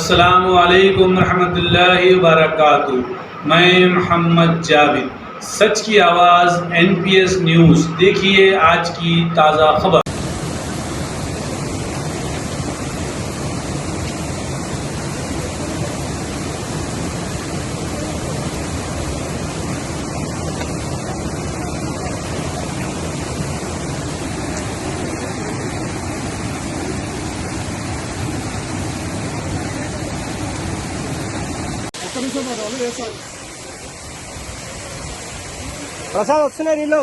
अस्सलामु अलैकुम रहमतुल्लाहि व बरकातुहू। मैं मोहम्मद जावेद, सच की आवाज़ NPS न्यूज़। देखिए आज की ताज़ा खबर। ప్రసాద్ వస్తున్నాయి నీళ్ళు.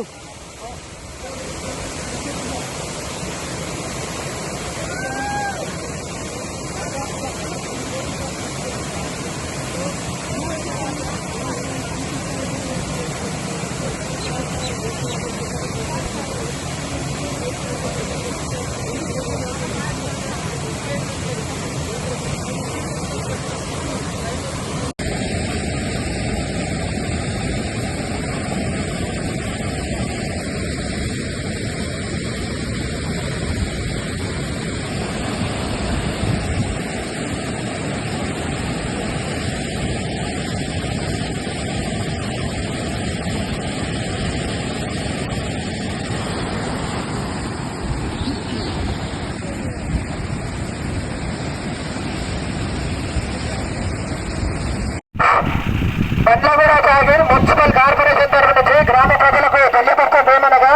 మున్సిపల్ కార్పొరేషన్ తరఫు నుంచి గ్రామ ప్రజలకు తెలియపరచడం ఏమనగా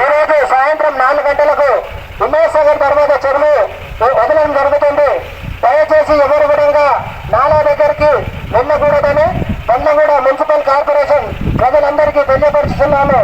ఈరోజు సాయంత్రం 4 గంటలకు హిమాయత్ సాగర్ దర్వాజా చెరువు వదలడం జరుగుతుంది. దయచేసి ఎవరు కూడా నాలా దగ్గరికి వెళ్ళకూడదని మున్సిపల్ కార్పొరేషన్ ప్రజలందరికీ తెలియపరుస్తున్నాము.